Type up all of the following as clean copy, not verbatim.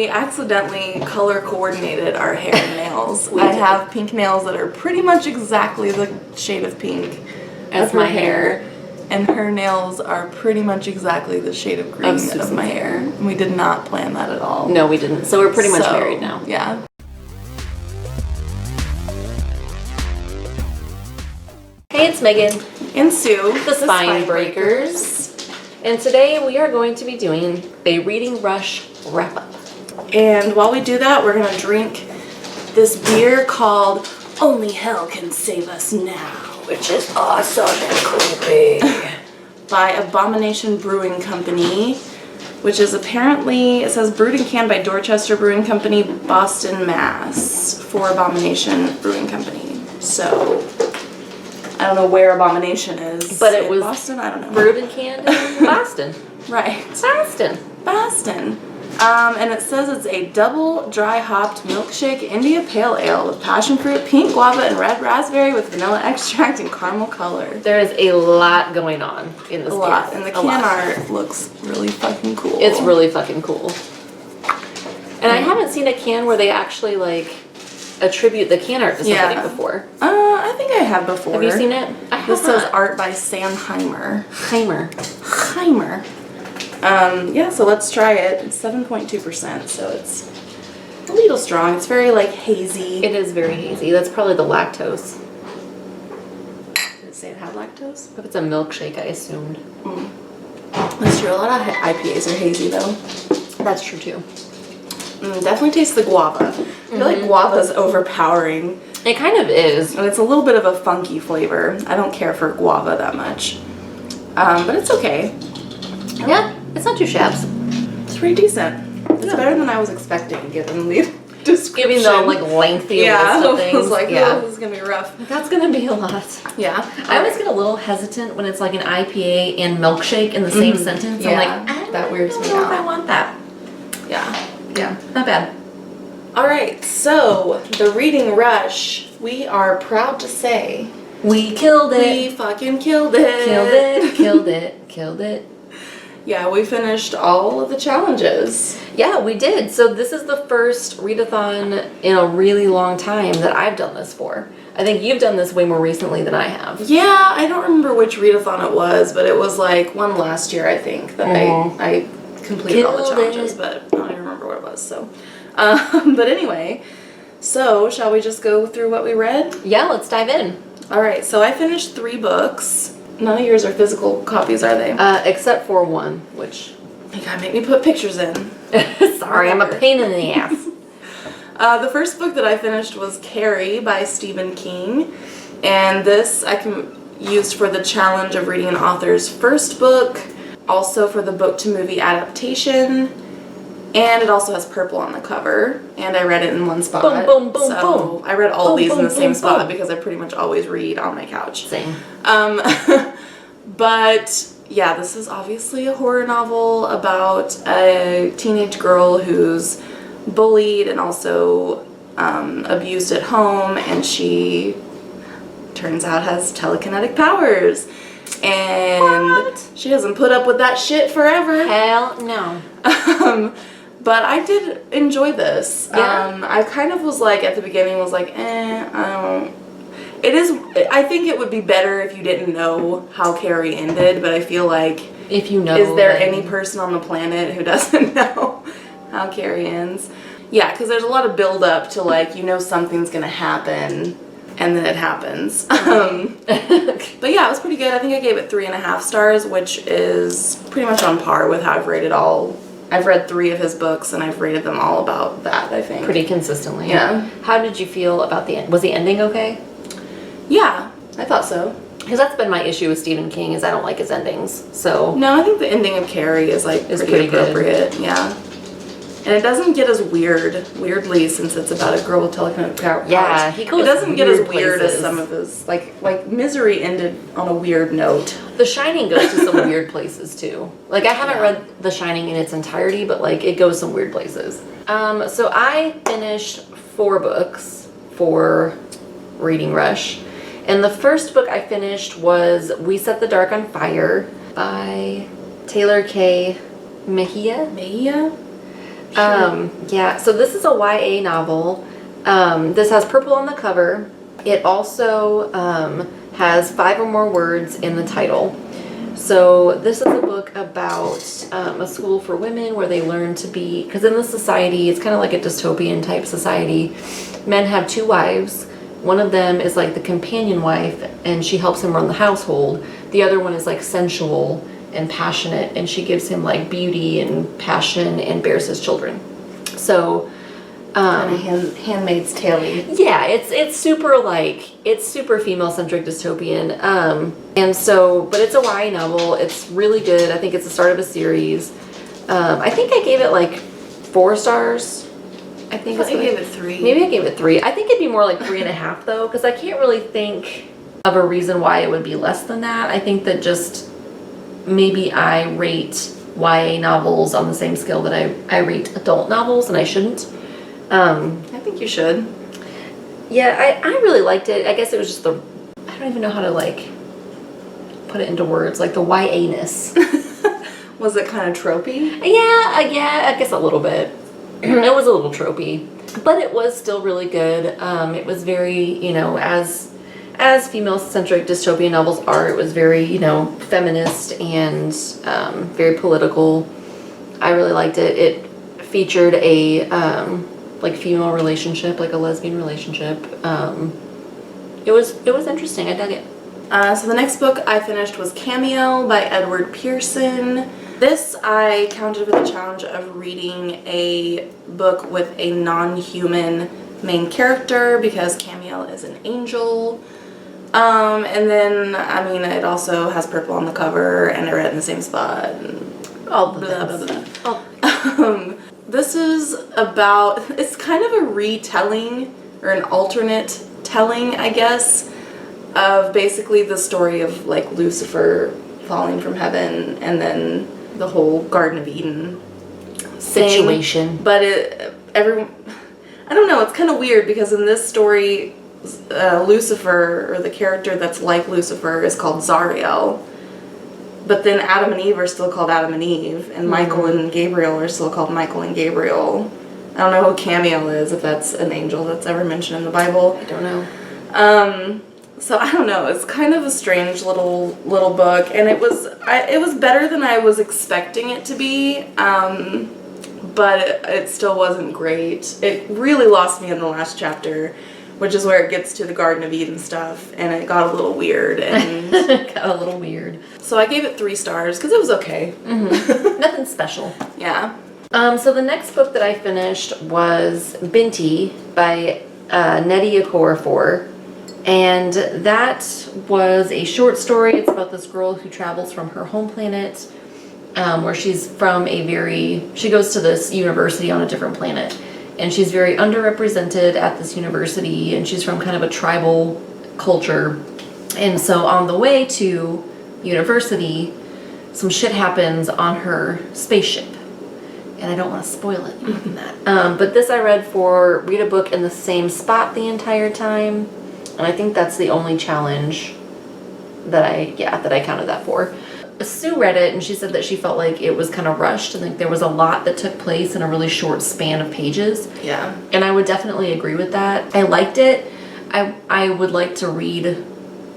We accidentally color coordinated our hair and nails. I have pink nails that are pretty much exactly the shade of pink as my hair. And her nails are pretty much exactly the shade of green of my hair. And we did not plan that at all. No, we didn't. So we're pretty much married now. Yeah. Hey, it's Megan. And Sue. The Spine Breakers. And today we are going to be doing a Reading Rush wrap-up. And while we do that, we're going to drink this beer called Only Hell Can Save Us Now, which is awesome and creepy, by Abomination Brewing Company, which is apparently, it says brewed and canned by Dorchester Brewing Company, Boston, Mass, for Abomination Brewing Company. So, I don't know where Abomination is. But it was Boston? I don't know. Brewed and canned in Boston. Right. Boston. And it says it's a double dry hopped milkshake India Pale Ale with passion fruit, pink guava, and red raspberry with vanilla extract and caramel color. There is a lot going on in this A lot. And the can art looks really fucking cool. It's really fucking cool. And I haven't seen a can where they actually like attribute the can art to somebody before. I think I have before. Have you seen it? This says art by Sam Heimer. Yeah, so let's try it. It's 7.2%, so it's a little strong. It's very, like, hazy. It is very hazy. That's probably the lactose. Did it say it had lactose? If it's a milkshake, I assumed. That's true. A lot of IPAs are hazy, though. That's true, too. Definitely tastes the guava. I feel like guava's overpowering. It kind of is. And it's a little bit of a funky flavor. I don't care for guava that much. But it's okay. Yeah, it's not too shabs. It's pretty decent. It's better than I was expecting, given the description. Giving the like lengthy list of things. I was like, oh, this is gonna be rough. That's gonna be a lot. Yeah. I always get a little hesitant when it's like an IPA and milkshake in the same sentence. Yeah. I'm like, that weirds me I don't know out. if I want that. Yeah, not bad. All right, so the Reading Rush, we are proud to say we killed it. We fucking killed it. Killed it. Yeah, we finished all of the challenges. Yeah, we did. So this is the first readathon in a really long time that I've done this for. I think you've done this way more recently than I have. Yeah, I don't remember which readathon it was, but it was like one last year, I think, that I completed all the challenges, but I don't even remember what it was. So, but anyway, so shall we just go through what we read? Yeah, let's dive in. All right, so I finished 3 books. None of yours are physical copies, are they? Except for one, which... You gotta make me put pictures in. Sorry, I'm a pain in the ass. The first book that I finished was Carrie by Stephen King. And this I used for the challenge of reading an author's first book. Also for the book to movie adaptation. And it also has purple on the cover. And I read it in one spot. Boom, boom, boom, so boom. I read all of these in the same spot boom. because I pretty much always read on my couch. Same. But yeah, this is obviously a horror novel about a teenage girl who's bullied and also abused at home, and she turns out has telekinetic powers. And she doesn't put up with that shit forever. Hell no. But I did enjoy this. Yeah. I kind of was like, at the beginning, was like, I think it would be better if you didn't know how Carrie ended, but I feel like, if you know, is there any person on the planet who doesn't know how Carrie ends? Yeah, because there's a lot of build up to like, you know something's gonna happen, and then it happens. But yeah, it was pretty good. I think I gave it 3.5 stars, which is pretty much on par with how I've rated all. I've read 3 of his books, and I've rated them all about that, I think. Pretty consistently. Yeah. How did you feel about the end? Was the ending okay? Yeah, I thought so. Because that's been my issue with Stephen King, is I don't like his endings. So no, I think the ending of Carrie is like pretty appropriate. Good. Yeah. And it doesn't get as weirdly, since it's about a girl with telekinetic powers. Yeah, he goes. It doesn't get as weird places. as some of his, like Misery ended on a weird note. The Shining goes to some weird places too. Like I haven't read The Shining in its entirety, but like it goes some weird places. So I finished 4 books for Reading Rush, and the first book I finished was We Set the Dark on Fire by Tehlor Mejia. Yeah, so this is a YA novel. This has purple on the cover. It also has 5 or more words in the title. So this is a book about a school for women where they learn to be, because in this society, it's kind of like a dystopian type society. Men have 2 wives. One of them is like the companion wife, and she helps him run the household. The other one is like sensual and passionate, and she gives him like beauty and passion and bears his children. So Handmaid's Tale. yeah, it's super female-centric dystopian. And so, but it's a YA novel. It's really good. I think it's the start of a series. I think I gave it like 4 stars. I think I gave it 3. Maybe I gave it 3. I think it'd be more like 3.5 though, because I can't really think of a reason why it would be less than that. I think that just maybe I rate YA novels on the same scale that I rate adult novels, and I shouldn't. I think you should. Yeah, I really liked it. I guess it was just I don't even know how to like put it into words, like the YA-ness. Was it kind of tropey? Yeah, I guess a little bit. It was a little tropey, but it was still really good. It was very, as female-centric dystopian novels are, it was very, feminist and very political. I really liked it. It featured a female relationship, like a lesbian relationship. It was interesting. I dug it. So the next book I finished was Cameo by Pearson. This I counted for the challenge of reading a book with a non-human main character because Chamiel is an angel. And then, it also has purple on the cover and I read it in the same spot. And All the blah, things. blah, blah. This is about, it's kind of a retelling or an alternate telling, I guess, of basically the story of like Lucifer falling from heaven and then the whole Garden of Eden Situation. But I don't know, it's kind of weird because in this story, Lucifer, or the character that's like Lucifer, is called Zariel. But then Adam and Eve are still called Adam and Eve, and Michael and Gabriel are still called Michael and Gabriel. I don't know who Chamiel is, if that's an angel that's ever mentioned in the Bible. I don't know. So I don't know. It's kind of a strange little book, and it was better than I was expecting it to be. But it still wasn't great. It really lost me in the last chapter, which is where it gets to the Garden of Eden stuff, and it got a little weird. And got a little weird. So I gave it 3 stars because it was okay. Nothing special. Yeah. So the next book that I finished was Binti by Nnedi Okorafor. And that was a short story. It's about this girl who travels from her home planet, where she's from she goes to this university on a different planet. And she's very underrepresented at this university, and she's from kind of a tribal culture. And so on the way to university, some shit happens on her spaceship. And I don't want to spoil it more than that. But this I read read a book in the same spot the entire time. And I think that's the only challenge that I counted that for. Sue read it and she said that she felt like it was kind of rushed and like there was a lot that took place in a really short span of pages. Yeah. And I would definitely agree with that. I liked it. I would like to read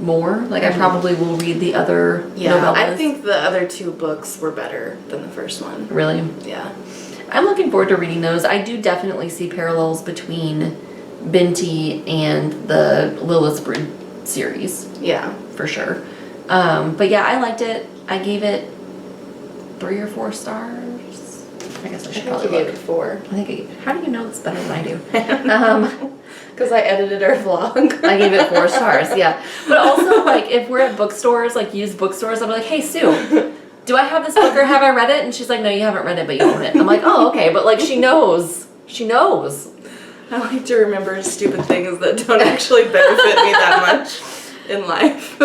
more. Like I probably will read the other novellas. I think the other 2 books were better than the first one. Really? Yeah. I'm looking forward to reading those. I do definitely see parallels between Binti and the Lilith's Brood series. Yeah. For sure. But yeah, I liked it. I gave it 3 or 4 stars. I guess I should probably gave it 4. How do you know this better than I do? Because I edited our vlog. I gave it 4 stars, yeah. But also, like, if we're at bookstores, like used bookstores, I'll be like, hey, Sue, do I have this book or have I read it? And she's like, no, you haven't read it, but you own it. I'm like, oh, okay. But, like, she knows. She knows. I like to remember stupid things that don't actually benefit me that much in life.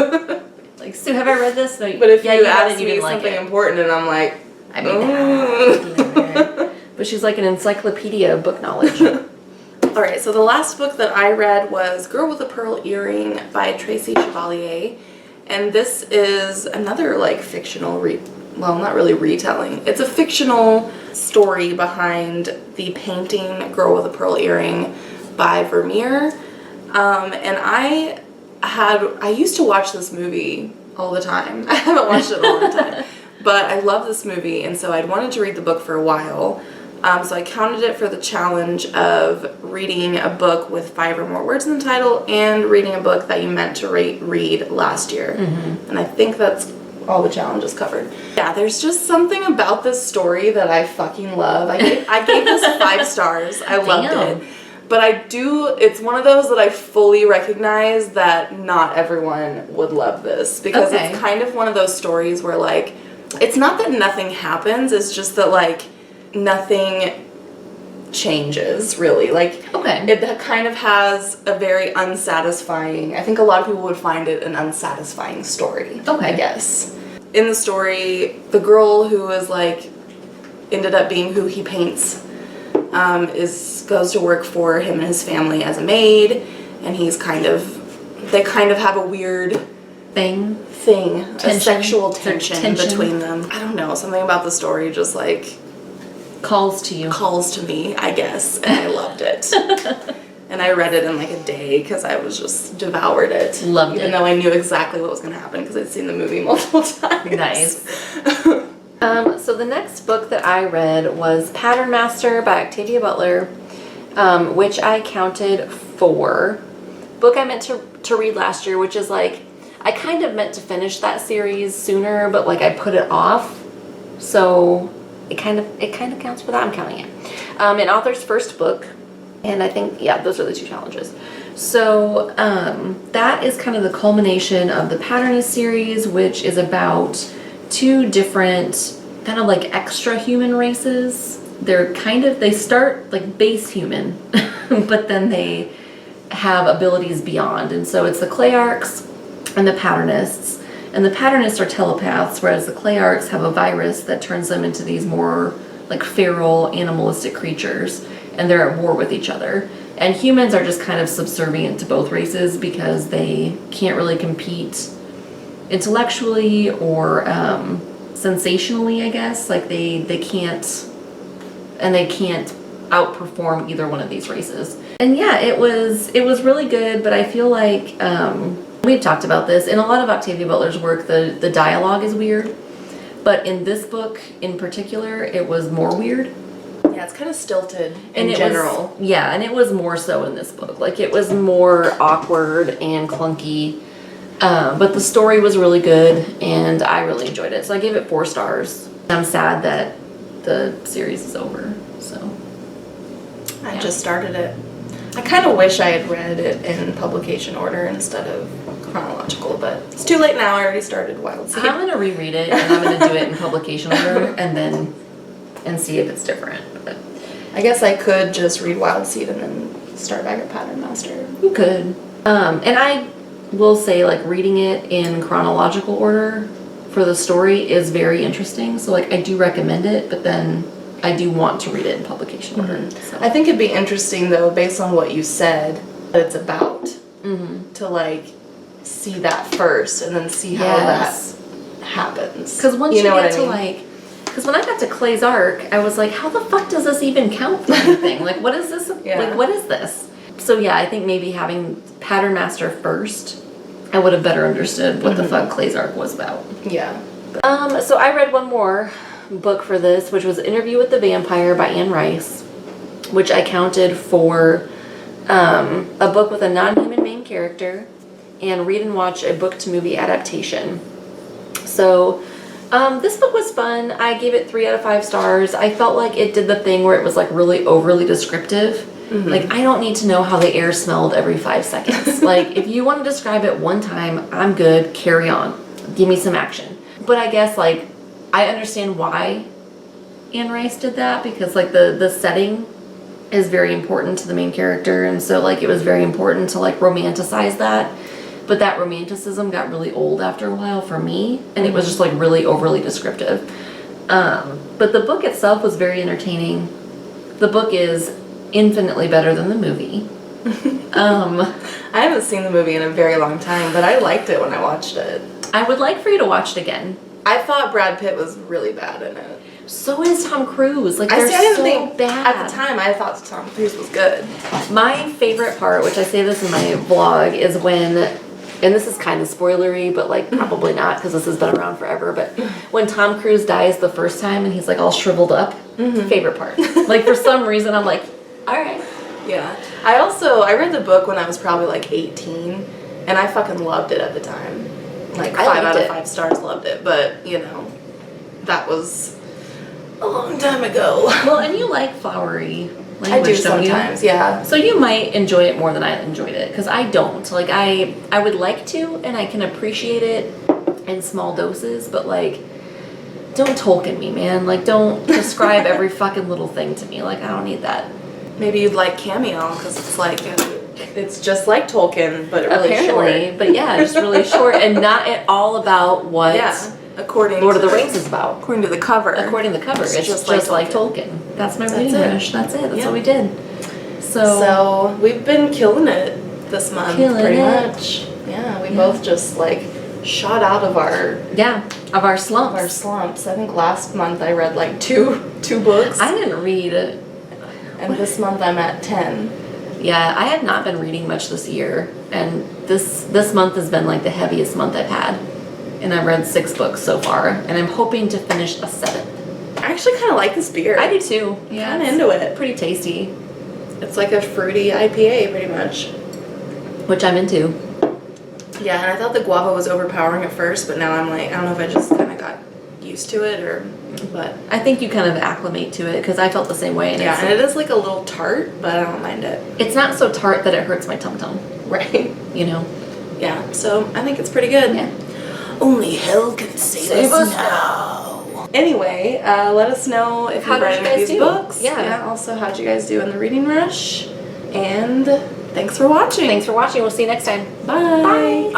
Like, Sue, have I read this? No, but if you ask me something important and I'm like, I mean, but she's like an encyclopedia of book knowledge. Alright, so the last book that I read was Girl with a Pearl Earring by Tracy Chevalier. And this is another, like, fictional well, not really retelling. It's a fictional story behind the painting Girl with a Pearl Earring by Vermeer. And I used to watch this movie all the time. I haven't watched it all the time. But I love this movie, and so I'd wanted to read the book for a while. So I counted it for the challenge of reading a book with 5 or more words in the title and reading a book that you meant to read last year. And I think that's all the challenges covered. Yeah, there's just something about this story that I fucking love. I gave this 5 stars. I loved it. But it's one of those that I fully recognize that not everyone would love this. Because it's kind of one of those stories where, like, it's not that nothing happens, it's just that, like, nothing changes, really. Like, it kind of has a very unsatisfying, I think a lot of people would find it an unsatisfying story, I guess. In the story, the girl who is, like, ended up being who he paints, goes to work for him and his family as a maid, and they kind of have a weird thing, a sexual tension between them. I don't know, something about the story just, like, calls to me, I guess, and I loved it. And I read it in like a day because I was just devoured it. Loved it. Even though I knew exactly what was going to happen because I'd seen the movie multiple times. Nice. So the next book that I read was Patternmaster by Octavia Butler, which I counted 4. Book I meant to read last year, which is like, I kind of meant to finish that series sooner, but like I put it off. So it kind of counts for that. I'm counting it. An author's first book, and I think, yeah, those are the 2 challenges. So that is kind of the culmination of the Patternist series, which is about 2 different kind of like extra human races. They start like base human, but then they have abilities beyond. And so it's the Clayarchs and the Patternists. And the Patternists are telepaths, whereas the Clayarchs have a virus that turns them into these more like feral, animalistic creatures, and they're at war with each other. And humans are just kind of subservient to both races because they can't really compete intellectually or sensationally, I guess. Like they can't outperform either one of these races. And yeah, it was really good, but I feel like we've talked about this. In a lot of Octavia Butler's work, the dialogue is weird. But in this book in particular, it was more weird. Yeah, it's kind of stilted in general. And it was more so in this book. Like, it was more awkward and clunky. But the story was really good, and I really enjoyed it. So I gave it 4 stars. I'm sad that the series is over, so. I just started it. I kind of wish I had read it in publication order instead of chronological, but it's too late now. I already started Wild Seed. I'm going to reread it, and I'm going to do it in publication order, and see if it's different. But I guess I could just read Wild Seed and then start back at Patternmaster. You could. And I will say, like, reading it in chronological order for the story is very interesting. So, like, I do recommend it, but then I do want to read it in publication order. So. I think it'd be interesting, though, based on what you said, that it's about, to, like, see that first and then see how that happens. Because once you get to, like, because when I got to Clay's arc, I was like, how the fuck does this even count for anything? Like, what is this? Like, what is this? So, yeah, I think maybe having Patternmaster first, I would have better understood what the fuck Clay's arc was about. Yeah. So I read one more book for this, which was Interview with the Vampire by Anne Rice, which I counted for a book with a non-human main character and read and watch a book-to-movie adaptation. So this book was fun. I gave it 3 out of 5 stars. I felt like it did the thing where it was like really overly descriptive. Like, I don't need to know how the air smelled every 5 seconds. Like, if you want to describe it one time, I'm good. Carry on. Give me some action. But I guess, like, I understand why Anne Rice did that, because, like, the setting is very important to the main character, and so, like, it was very important to, like, romanticize that. But that romanticism got really old after a while for me, and it was just, like, really overly descriptive. But the book itself was very entertaining. The book is infinitely better than the movie. I haven't seen the movie in a very long time, but I liked it when I watched it. I would like for you to watch it again. I thought Brad Pitt was really bad in it. So is Tom Cruise. Like, I they're didn't so think bad. at the time. I thought Tom Cruise was good. My favorite part, which I say this in my vlog, is when, and this is kind of spoilery, but like probably not because this has been around forever, but when Tom Cruise dies the first time and he's like all shriveled up, favorite part. Like, for some reason, I'm like, all right. Yeah. I read the book when I was probably like 18, and I fucking loved it at the time. Like, 5 out of 5 stars, loved it. But, you know, that was a long time ago. Well, and you like flowery language, I do don't you? sometimes, yeah. So you might enjoy it more than I enjoyed it, because I don't. Like, I would like to, and I can appreciate it in small doses, but like, don't Tolkien me, man. Like, don't describe every fucking little thing to me. Like, I don't need that. Maybe you'd like Cameo, because it's like, it's just like Tolkien, but really Apparently, short. but yeah, just really short, and not at all about what according Lord to of the Rings is about. According to the cover. According to the cover, it's just like Tolkien. That's my reading rush. That's it. That's what we did. So we've been killing it this month, pretty much. Yeah, we both just like shot out of our slumps. I think last month I read like two books. I didn't read it. And this month I'm at 10. Yeah, I have not been reading much this year, and this month has been like the heaviest month I've had. And I've read 6 books so far, and I'm hoping to finish a 7th. I actually kind of like this beer. I do too. Yeah, kind of into it. Pretty tasty. It's like a fruity IPA, pretty much. Which I'm into. Yeah, and I thought the guava was overpowering at first, but now I'm like, I don't know if I just kind of got used to it but I think you kind of acclimate to it, because I felt the same way. And yeah, and it is like a little tart, but I don't mind it. It's not so tart that it hurts my tum-tum. Right. You know? Yeah, so I think it's pretty good. Yeah. Only hell can save us now. Anyway, let us know if you've read any of these books. Yeah. Also, how'd you guys do in the reading rush? And thanks for watching. Thanks for watching. We'll see you next time. Bye. Bye.